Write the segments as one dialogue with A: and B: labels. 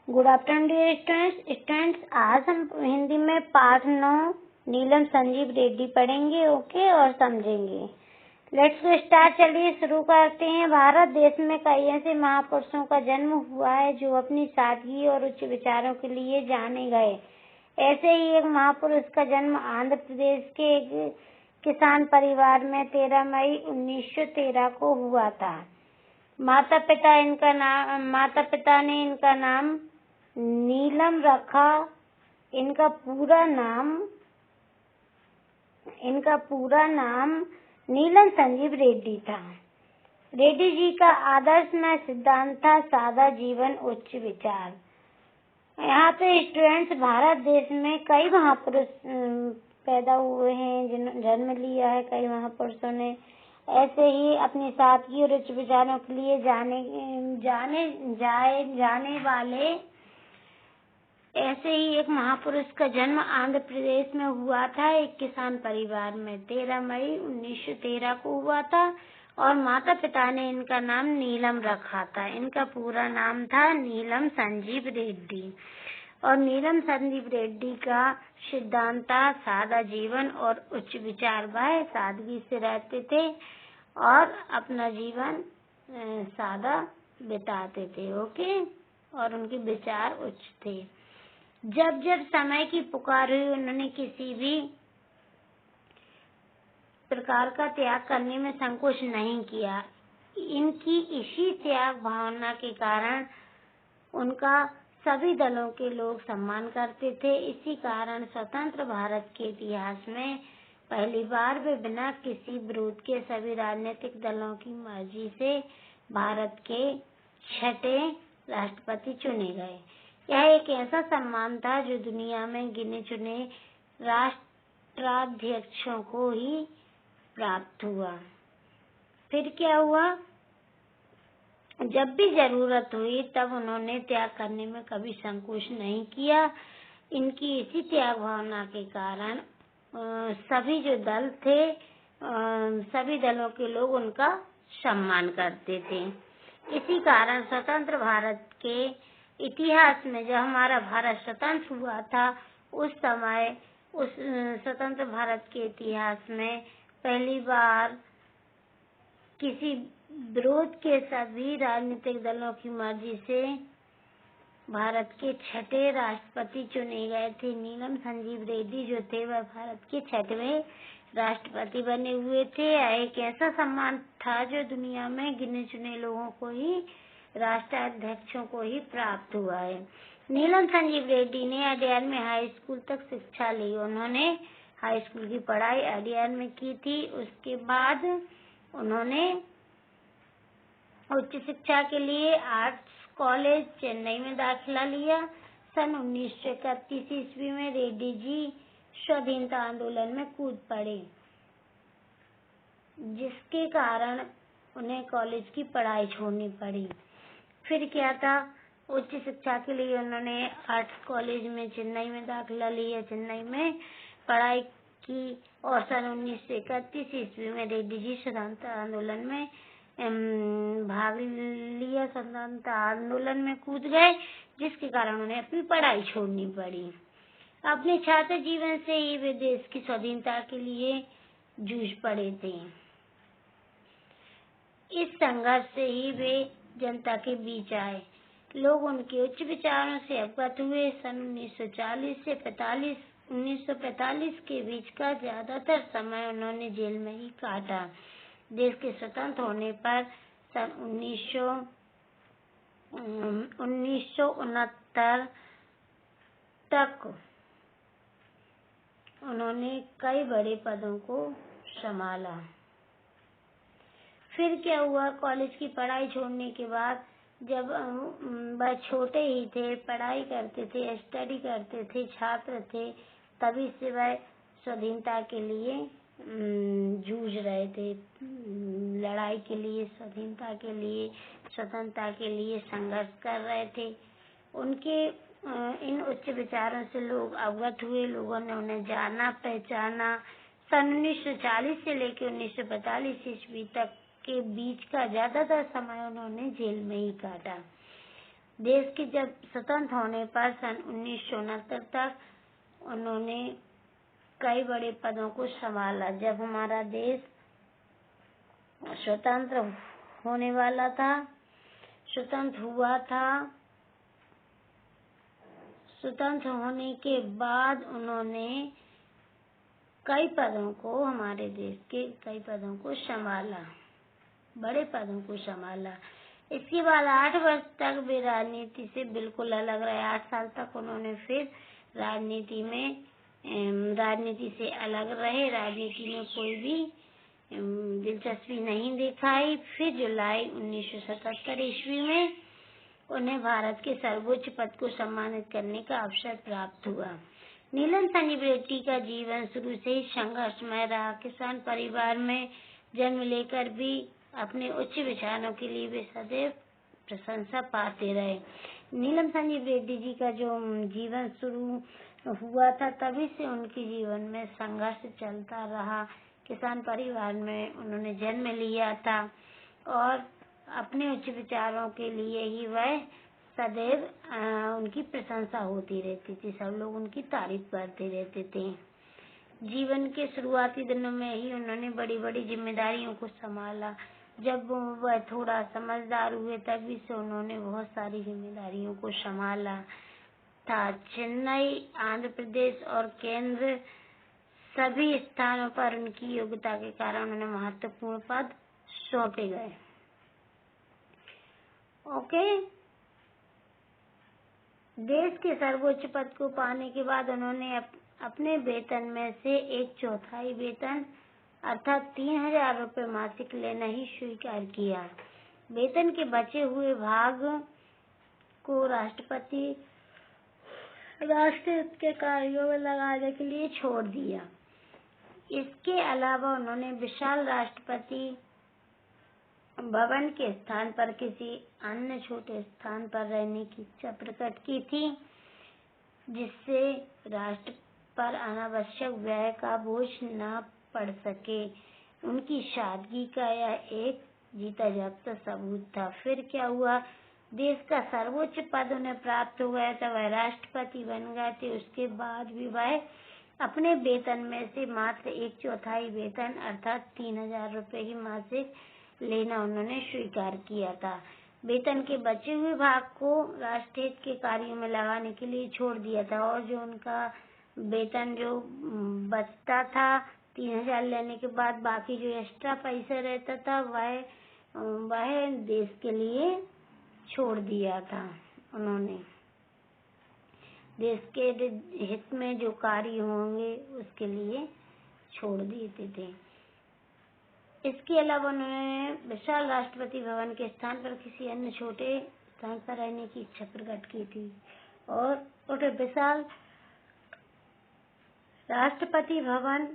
A: Good afternoon dear students. आज हम हिंदी में पाठ 9 नीलम संजीव रेड्डी पढ़ेंगे ओके और समझेंगे। Let's go start. चलिए शुरू करते हैं। भारत देश में कई ऐसे महापुरुषों का जन्म हुआ है जो अपनी सादगी और उच्च विचारों के लिए जाने गए। ऐसे ही एक महापुरुष का जन्म आंध्र प्रदेश के एक किसान परिवार में 13 मई 1913 को हुआ था। माता पिता ने इनका नाम नीलम रखा। इनका पूरा नाम नीलम संजीव रेड्डी था। रेड्डी जी का आदर्श में सिद्धांत था सादा जीवन उच्च विचार। यहाँ पे स्टूडेंट्स, भारत देश में कई महापुरुष पैदा हुए हैं, जिन्होंने जन्म लिया है। कई महापुरुषों ने ऐसे ही अपनी सादगी और उच्च विचारों के लिए जाने वाले ऐसे ही एक महापुरुष का जन्म आंध्र प्रदेश में हुआ था, एक किसान परिवार में 13 मई 1913 को हुआ था। और माता पिता ने इनका नाम नीलम रखा था। इनका पूरा नाम था नीलम संजीव रेड्डी। और नीलम संजीव रेड्डी का सिद्धांत था सादा जीवन और उच्च विचार। वह सादगी से रहते थे और अपना जीवन सादा बिताते थे ओके। और उनके विचार उच्च थे। जब समय की पुकार हुई, उन्होंने किसी भी प्रकार का त्याग करने में संकोच नहीं किया। इनकी इसी त्याग भावना के कारण उनका सभी दलों के लोग सम्मान करते थे। इसी कारण स्वतंत्र भारत के इतिहास में पहली बार वे बिना किसी विरोध के सभी राजनीतिक दलों की मर्जी से भारत के 6ठे राष्ट्रपति चुने गए। यह एक ऐसा सम्मान था जो दुनिया में गिने चुने राष्ट्राध्यक्षों को ही प्राप्त हुआ। फिर क्या हुआ? जब भी जरूरत हुई तब उन्होंने त्याग करने में कभी संकोच नहीं किया। इनकी इसी त्याग भावना के कारण सभी जो दल थे, सभी दलों के लोग उनका सम्मान करते थे। इसी कारण स्वतंत्र भारत के इतिहास में, जब हमारा भारत स्वतंत्र हुआ था, उस समय उस स्वतंत्र भारत के इतिहास में पहली बार किसी विरोध के सभी राजनीतिक दलों की मर्जी से भारत के 6ठे राष्ट्रपति चुने गए थे। नीलम संजीव रेड्डी जो थे वह भारत के 6वें राष्ट्रपति बने हुए थे। एक ऐसा सम्मान था जो दुनिया में गिने चुने लोगों को ही, राष्ट्राध्यक्षों को ही प्राप्त हुआ है। नीलम संजीव रेड्डी ने अडयार में हाई स्कूल तक शिक्षा ली। उन्होंने हाई स्कूल की पढ़ाई अडयार में की थी। उसके बाद उन्होंने उच्च शिक्षा के लिए आर्ट्स कॉलेज चेन्नई में दाखिला लिया। सन 1931 ईस्वी में रेड्डी जी स्वाधीनता आंदोलन में कूद पड़े, जिसके कारण उन्हें कॉलेज की पढ़ाई छोड़नी पड़ी। फिर क्या था? उच्च शिक्षा के लिए उन्होंने आर्ट्स कॉलेज में चेन्नई में दाखिला लिया, चेन्नई में पढ़ाई की। और सन 1931 ईस्वी में रेड्डी जी स्वतंत्रता आंदोलन में भाग लिया, स्वतंत्रता आंदोलन में कूद गए, जिसके कारण उन्हें अपनी पढ़ाई छोड़नी पड़ी। अपने छात्र जीवन से ही वे देश की स्वाधीनता के लिए जूझ पड़े थे। इस संघर्ष से ही वे जनता के बीच आए। लोग उनके उच्च विचारों से अवगत हुए। सन 1945 के बीच का ज्यादातर समय उन्होंने जेल में ही काटा। देश के स्वतंत्र होने पर सन 1969 तक उन्होंने कई बड़े पदों को संभाला। फिर क्या हुआ? कॉलेज की पढ़ाई छोड़ने के बाद, जब वह छोटे ही थे, पढ़ाई करते थे, स्टडी करते थे, छात्र थे, तभी से वह स्वाधीनता के लिए जूझ रहे थे, लड़ाई के लिए, स्वाधीनता के लिए, स्वतंत्रता के लिए संघर्ष कर रहे थे। उनके इन उच्च विचारों से लोग अवगत हुए, लोगों ने उन्हें जाना, पहचाना। सन 1940 से लेकर 1945 ईस्वी तक के बीच का ज्यादातर समय उन्होंने जेल में ही काटा। देश के जब स्वतंत्र होने पर सन 1969 तक उन्होंने कई बड़े पदों को संभाला। जब हमारा देश स्वतंत्र होने वाला था, स्वतंत्र हुआ था, स्वतंत्र होने के बाद उन्होंने हमारे देश के कई पदों को संभाला, बड़े पदों को संभाला। इसके बाद 8 वर्ष तक वे राजनीति से बिल्कुल अलग रहे। 8 साल तक उन्होंने फिर राजनीति से अलग रहे, राजनीति में कोई भी दिलचस्पी नहीं दिखाई। फिर जुलाई 1977 ईस्वी में उन्हें भारत के सर्वोच्च पद को सम्मानित करने का अवसर प्राप्त हुआ। नीलम संजीव रेड्डी का जीवन शुरू से ही संघर्षमय रहा। किसान परिवार में जन्म लेकर भी अपने उच्च विचारों के लिए वे सदैव प्रशंसा पाते रहे। नीलम संजीव रेड्डी जी का जो जीवन शुरू हुआ था, तभी से उनके जीवन में संघर्ष चलता रहा। किसान परिवार में उन्होंने जन्म लिया था और अपने उच्च विचारों के लिए ही वह सदैव उनकी प्रशंसा होती रहती थी, सब लोग उनकी तारीफ करते रहते थे। जीवन के शुरुआती दिनों में ही उन्होंने बड़ी बड़ी जिम्मेदारियों को संभाला। जब वह थोड़ा समझदार हुए तभी से उन्होंने बहुत सारी जिम्मेदारियों को संभाला था। चेन्नई, आंध्र प्रदेश और केंद्र सभी स्थानों पर उनकी योग्यता के कारण उन्हें महत्वपूर्ण पद सौंपे गए। ओके, देश के सर्वोच्च पद को पाने के बाद उन्होंने अपने वेतन में से 1/4 वेतन अर्थात 3000 रुपये मासिक लेना ही स्वीकार किया। वेतन के बचे हुए भाग को राष्ट्रपति राष्ट्रहित के कार्यों में लगाने के लिए छोड़ दिया। इसके अलावा उन्होंने विशाल राष्ट्रपति भवन के स्थान पर किसी अन्य छोटे स्थान पर रहने की इच्छा प्रकट की थी, जिससे राष्ट्र पर अनावश्यक व्यय का बोझ न पड़ सके। उनकी सादगी का यह एक जीता जागता सबूत था। फिर क्या हुआ, देश का सर्वोच्च पद उन्हें प्राप्त हो गया था, वह राष्ट्रपति बन गए थे। उसके बाद भी वह अपने वेतन में से मात्र 1/4 वेतन अर्थात 3000 रुपये ही मासिक लेना उन्होंने स्वीकार किया था। वेतन के बचे हुए भाग को राष्ट्रहित के कार्यों में लगाने के लिए छोड़ दिया था और जो उनका वेतन जो बचता था 3000 लेने के बाद, बाकी जो एक्स्ट्रा पैसा रहता था वह देश के लिए छोड़ दिया था। उन्होंने देश के हित में जो कार्य होंगे उसके लिए छोड़ देते थे। इसके अलावा उन्होंने विशाल राष्ट्रपति भवन के स्थान पर किसी अन्य छोटे स्थान पर रहने की इच्छा प्रकट की थी और उन्हें विशाल राष्ट्रपति भवन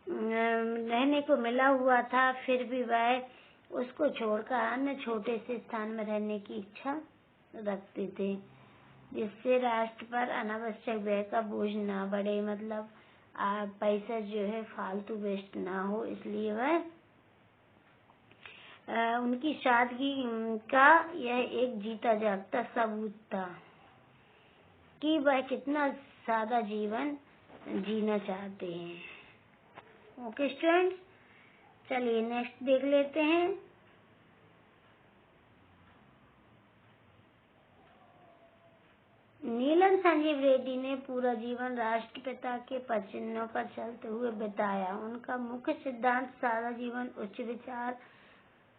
A: रहने को मिला हुआ था, फिर भी वह उसको छोड़कर अन्य छोटे से स्थान में रहने की इच्छा रखते थे, जिससे राष्ट्र पर अनावश्यक व्यय का बोझ ना बढ़े, मतलब पैसा जो है फालतू वेस्ट ना हो। इसलिए वह उनकी सादगी का यह एक जीता जागता सबूत था कि वह कितना सादा जीवन जीना चाहते हैं। ओके स्टूडेंट्स, चलिए नेक्स्ट देख लेते हैं। नीलम संजीव रेड्डी ने पूरा जीवन राष्ट्रपिता के पद चिन्हों पर चलते हुए बिताया। उनका मुख्य सिद्धांत सादा जीवन, उच्च विचार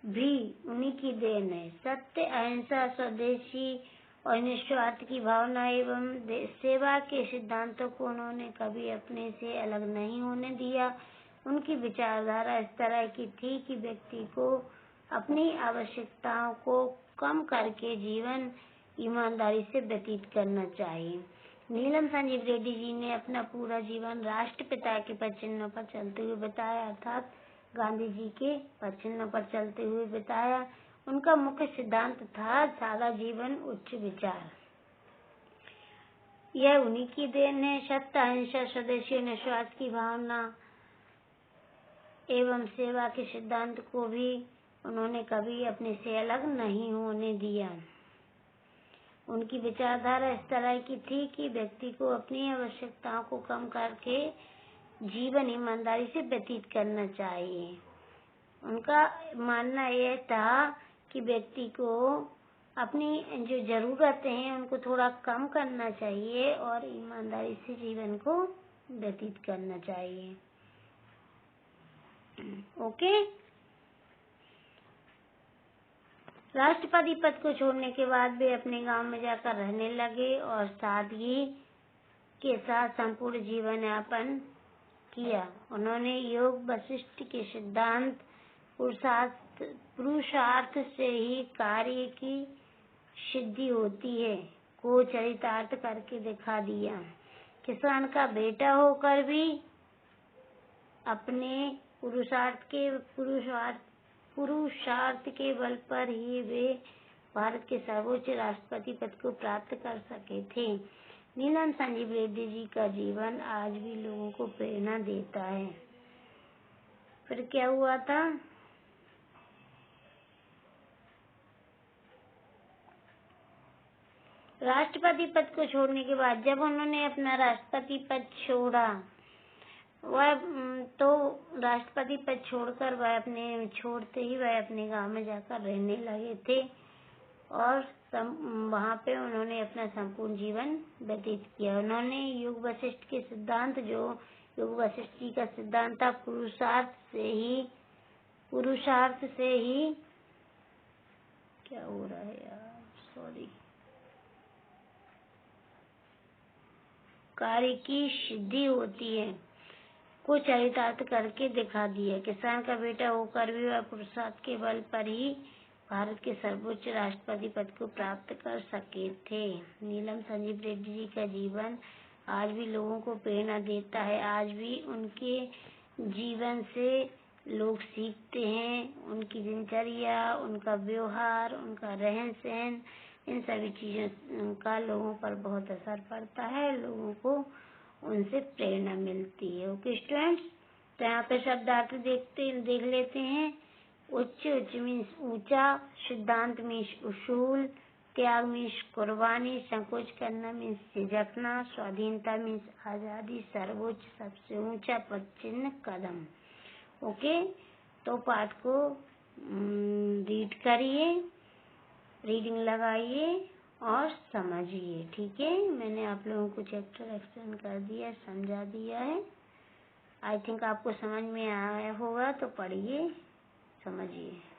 A: भी उन्हीं की देन है। सत्य, अहिंसा, स्वदेशी और निस्वार्थ की भावना एवं सेवा के सिद्धांतों को उन्होंने कभी अपने से अलग नहीं होने दिया। उनकी विचारधारा इस तरह की थी कि व्यक्ति को अपनी आवश्यकताओं को कम करके जीवन ईमानदारी से व्यतीत करना चाहिए। नीलम संजीव रेड्डी जी ने अपना पूरा जीवन राष्ट्रपिता के पद चिन्हों पर चलते हुए बिताया, अर्थात गांधी जी के पद चिन्हों पर चलते हुए बिताया। उनका मुख्य सिद्धांत था सादा जीवन, उच्च विचार। यह उन्हीं की देन है। सत्य, अहिंसा, स्वदेशी और निस्वार्थ की भावना एवं सेवा के सिद्धांत को भी उन्होंने कभी अपने से अलग नहीं होने दिया। उनकी विचारधारा इस तरह की थी कि व्यक्ति को अपनी आवश्यकताओं को कम करके जीवन ईमानदारी से व्यतीत करना चाहिए। उनका मानना यह था कि व्यक्ति को अपनी जो जरूरतें हैं उनको थोड़ा कम करना चाहिए और ईमानदारी से जीवन को व्यतीत करना चाहिए। ओके। राष्ट्रपति पद को छोड़ने के बाद वे अपने गांव में जाकर रहने लगे और सादगी के साथ संपूर्ण जीवन यापन किया। उन्होंने योग वशिष्ठ के सिद्धांत पुरुषार्थ से ही कार्य की सिद्धि होती है को चरितार्थ करके दिखा दिया। किसान का बेटा होकर भी अपने पुरुषार्थ के बल पर ही वे भारत के सर्वोच्च राष्ट्रपति पद को प्राप्त कर सके थे। नीलम संजीव रेड्डी जी का जीवन आज भी लोगों को प्रेरणा देता है। फिर क्या हुआ था? राष्ट्रपति पद को छोड़ने के बाद जब उन्होंने अपना राष्ट्रपति पद छोड़ा, वह तो राष्ट्रपति पद छोड़कर छोड़ते ही वह अपने गांव में जाकर रहने लगे थे और वहां पे उन्होंने अपना संपूर्ण जीवन व्यतीत किया। उन्होंने योग वशिष्ठ के सिद्धांत, जो योग वशिष्ठ जी का सिद्धांत था, पुरुषार्थ से ही क्या हो रहा है यार, सॉरी, कार्य की सिद्धि होती है को चरितार्थ करके दिखा दिया। किसान का बेटा होकर भी वह पुरुषार्थ के बल पर ही भारत के सर्वोच्च राष्ट्रपति पद को प्राप्त कर सके थे। नीलम संजीव रेड्डी जी का जीवन आज भी लोगों को प्रेरणा देता है। आज भी उनके जीवन से लोग सीखते हैं। उनकी दिनचर्या, उनका व्यवहार, उनका रहन सहन, इन सभी चीजों का लोगों पर बहुत असर पड़ता है। लोगों को उनसे प्रेरणा मिलती है। ओके स्टूडेंट्स, तो यहाँ पे शब्दार्थ देख लेते हैं। उच्च मीन्स ऊंचा, सिद्धांत मीन्स उसूल, त्याग मीन्स कुर्बानी, संकोच करना मीन्स झिझकना, स्वाधीनता मीन्स आजादी, सर्वोच्च सबसे ऊंचा, पद चिन्ह कदम। ओके, तो पाठ को रीड करिए, रीडिंग लगाइए और समझिए। ठीक है, मैंने आप लोगों को चैप्टर एक्सप्लेन कर दिया, समझा दिया है। आई थिंक आपको समझ में आया होगा, तो पढ़िए, समझिए।